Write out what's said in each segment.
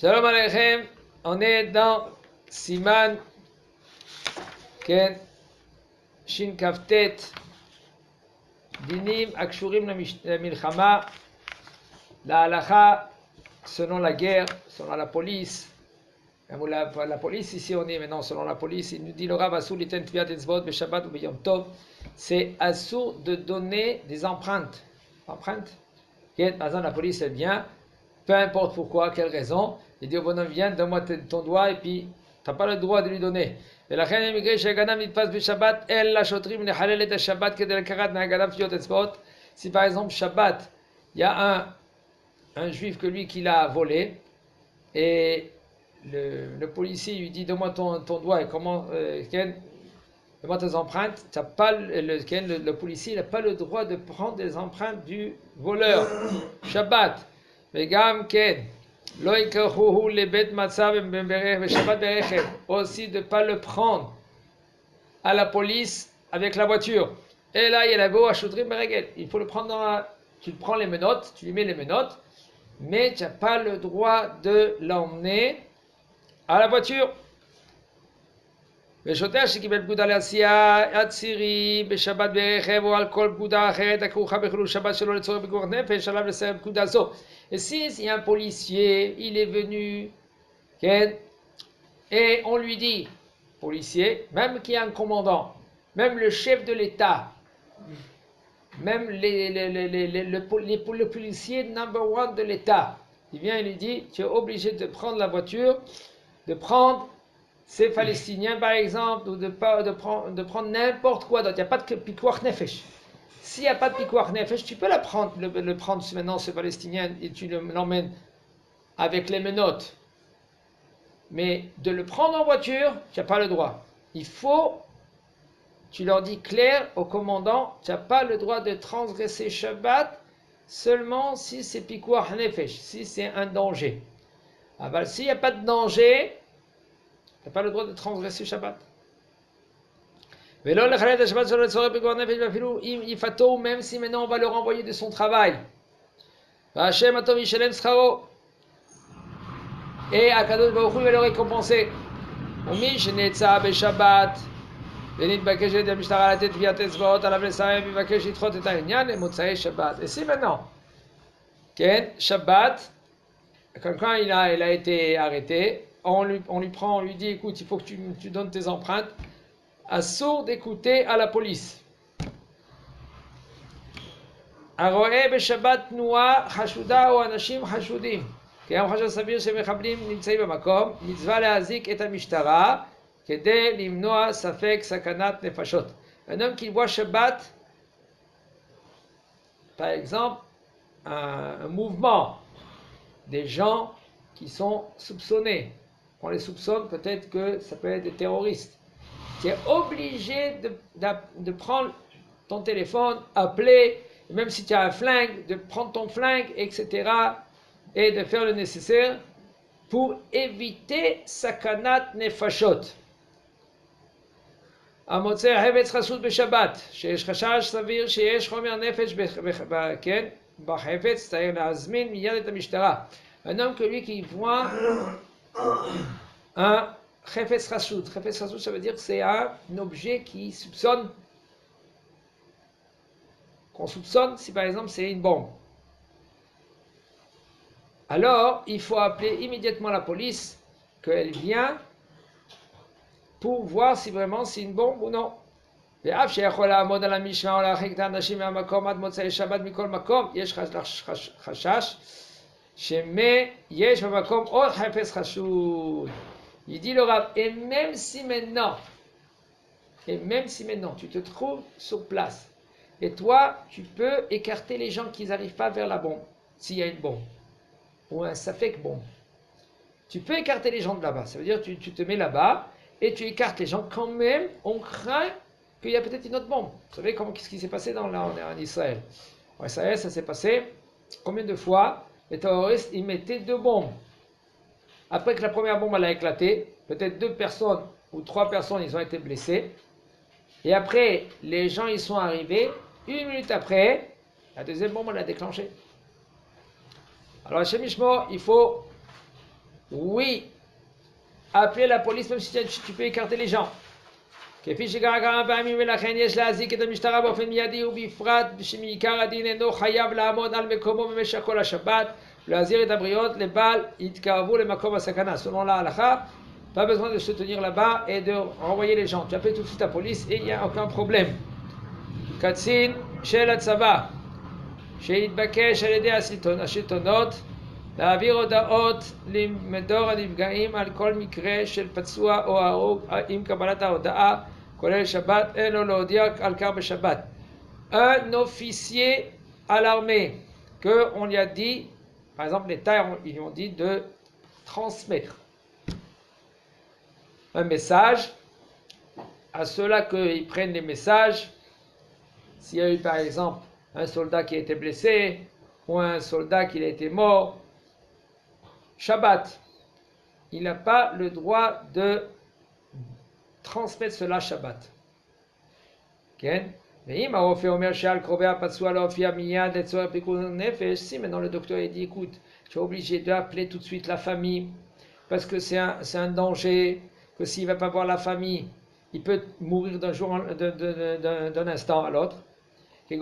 Shalom Aleichem, on est dans Siman Ken Shin Kaftet Dinim Akshurim la Milchama, la halacha selon la guerre, selon la police. La police ici on est maintenant selon la police, il nous dit le Rav Asur liten tviat etzvot beshabbat ou beyom tov, c'est Asur de donner des empreintes. Empreintes. Par exemple la police elle vient, peu importe pourquoi, quelle raison, il dit au bonhomme viens, donne-moi ton doigt et puis tu n'as pas le droit de lui donner. Si par exemple Shabbat, il y a un juif que lui qui l'a volé et le policier lui dit donne-moi ton doigt et comment donne-moi tes empreintes, le policier n'a pas le droit de prendre des empreintes du voleur. Shabbat. וגם כן, לא יקחוהו לבית מצב בשבת ברכב, aussi de ne pas le prendre à la police avec la voiture. Et là, il y a la beau à choutrim beregel. Il faut le prendre tu prends les menottes, tu lui mets les menottes, mais tu n'as pas le droit de l'emmener à la voiture. ושוטר שקיבל פקודה לעשייה עצירי בשבת ברכב או על כל פקודה אחרת הכרוכה בחילול שבת שלא לצורך פיקוח נפש עליו לסיים פקודה זו. Et si il y a un policier, il est venu, et on lui dit, policier, même qu'il y a un commandant, même le chef de l'État, même le policier number one de l'État, il vient et lui dit, tu es obligé de prendre la voiture, de prendre ces Palestiniens par exemple, ou de prendre n'importe quoi d'autre. Il n'y a pas de pikuach nefesh. S'il n'y a pas de pikuach nefesh, tu peux le prendre maintenant, ce Palestinien, et tu l'emmènes avec les menottes. Mais de le prendre en voiture, tu n'as pas le droit. Il faut, tu leur dis clair au commandant, tu n'as pas le droit de transgresser Shabbat seulement si c'est pikuach nefesh, si c'est un danger. Alors, s'il n'y a pas de danger, tu n'as pas le droit de transgresser Shabbat. Même si maintenant on va le renvoyer de son travail. Et Akadosh Baruch Hu va le récompenser. Et si maintenant, Shabbat, quelqu'un il a été arrêté, on lui prend, on lui dit écoute, il faut que tu donnes tes empreintes. Assour d'écouter à la police. הרואה בשבת תנועה חשודה או אנשים חשודים, קיים חשד סביר שמחבלים נמצאים במקום, מצווה להזעיק את המשטרה כדי למנוע ספק סכנת נפשות. Un homme qui voit Shabbat, par exemple, un mouvement des gens qui sont soupçonnés. On les soupçonne, peut-être que ça peut être des terroristes. Tu es obligé de prendre ton téléphone, appeler, même si tu as un flingue, de prendre ton flingue, etc. et de faire le nécessaire pour éviter sakanat nefashot. המוצא חפץ חשוד בשבת, שיש חשש סביר שיש חומר נפש בחפץ, צריך להזמין מיד את המשטרה. Un homme que lui qui voit un Chefetz Rashoud. Chefetz Rashoud, ça veut dire que c'est un objet qui soupçonne, qu'on soupçonne si par exemple c'est une bombe. Alors, il faut appeler immédiatement la police, qu'elle vient pour voir si vraiment c'est une bombe ou non. ואף שיכול לעמוד על המשמר ולהרחיק את האנשים מהמקום עד מוצאי שבת מכל מקום, יש חשש שיש במקום עוד חפץ חשוד. Il dit le Rav, et même si maintenant, tu te trouves sur place, et toi, tu peux écarter les gens qui n'arrivent pas vers la bombe, s'il y a une bombe, ou un safek bombe. Tu peux écarter les gens de là-bas, ça veut dire tu te mets là-bas, et tu écartes les gens quand même, on craint qu'il y a peut-être une autre bombe. Vous savez ce qui s'est passé en Israël. En Israël, ça s'est passé combien de fois les terroristes, ils mettaient 2 bombes. Après que la première bombe elle a éclaté, peut-être 2 personnes ou 3 personnes ils ont été blessés. Et après, les gens ils sont arrivés. 1 minute après, la deuxième bombe elle a déclenché. Alors, chez Mishmo, il faut oui, appeler la police même si tu peux écarter les gens. כפי שקרה כמה פעמים ולכן יש להזעיק את המשטרה באופן מיידי ובפרט שמעיקר הדין אינו חייב לעמוד על מקומו במשך כל השבת ולהזהיר את הבריות לבל יתקרבו למקום הסכנה. Selon la halakha, pas besoin de se tenir là-bas et de renvoyer les gens. Tu appelles tout de suite la police et il n'y a aucun problème. קצין של הצבא שהתבקש על ידי השלטונות להעביר הודעות למדור הנפגעים על כל מקרה של פצוע או הרוג עם קבלת ההודעה כולל שבת, אין לו להודיע על כך בשבת. Un officier à l'armée qu'on lui a dit, par exemple l'État, ils lui ont dit de transmettre un message à ceux-là qu'ils prennent les messages. S'il y a eu par exemple un soldat qui a été blessé ou un soldat qui a été mort, Shabbat, il n'a pas le droit de transmettre cela Shabbat. Okay? Si maintenant le docteur a dit, écoute, tu es obligé d'appeler tout de suite la famille, parce que c'est un danger, que s'il ne va pas voir la famille, il peut mourir d'un instant à l'autre. Ou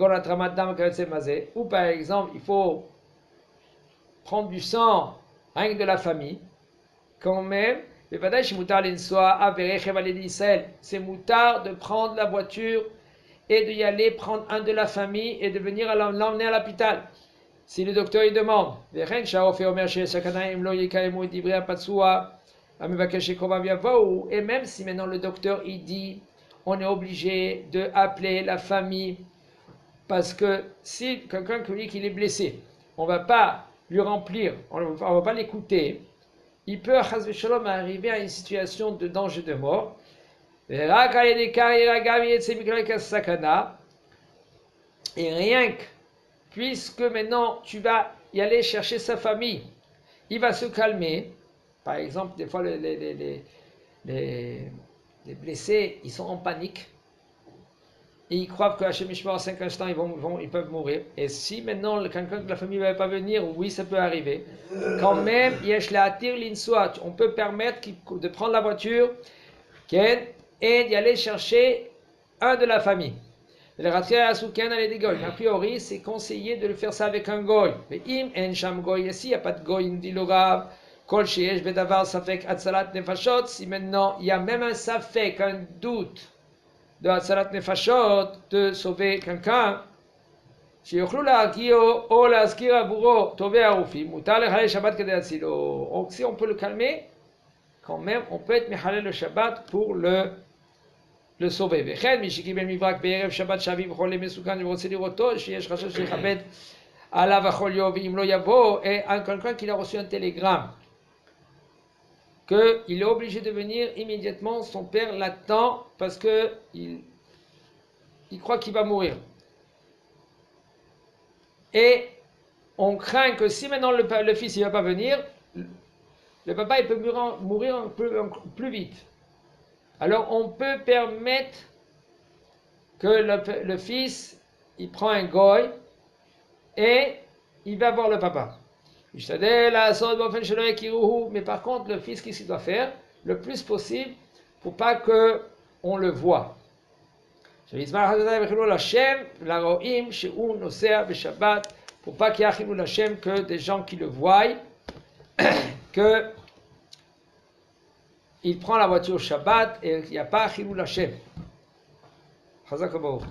par exemple, il faut prendre du sang rien que de la famille, quand même, c'est moutard de prendre la voiture et d'y aller prendre un de la famille et de venir l'emmener à l'hôpital. Si le docteur il demande, et même si maintenant le docteur il dit, on est obligé d'appeler la famille, parce que si quelqu'un qui est blessé, on ne va pas lui remplir, on ne va pas l'écouter, il peut arriver à une situation de danger de mort. Et rien que, puisque maintenant tu vas y aller chercher sa famille, il va se calmer. Par exemple, des fois les blessés, ils sont en panique. Et ils croient qu'à Hachem en 5 instants, ils peuvent mourir. Et si maintenant quelqu'un de la famille ne va pas venir, oui, ça peut arriver. Quand même, on peut permettre de prendre la voiture et d'y aller chercher un de la famille. A priori, c'est conseillé de le faire ça avec un goy. Mais s'il n'y a pas de goy, si maintenant il y a même un safek, un doute, de Hatzalat Nefashot, de sauver quelqu'un, donc si on peut le calmer, quand même, on peut être Mechalel le Shabbat pour le sauver. Et quelqu'un qui a reçu un télégramme, qu'il est obligé de venir immédiatement, son père l'attend parce qu'il croit qu'il va mourir. Et on craint que si maintenant le fils ne va pas venir, le papa il peut mourir plus vite. Alors on peut permettre que le fils, il prend un goy et il va voir le papa. Mais par contre, le fils, qu'est-ce qu'il doit faire? Le plus possible pour pas qu'on le voit. Pour pas qu'il y ait Chilul Hashem, que des gens qui le voient, qu'il prend la voiture Shabbat et il n'y a pas Chilul Hashem. Chazak Baruch.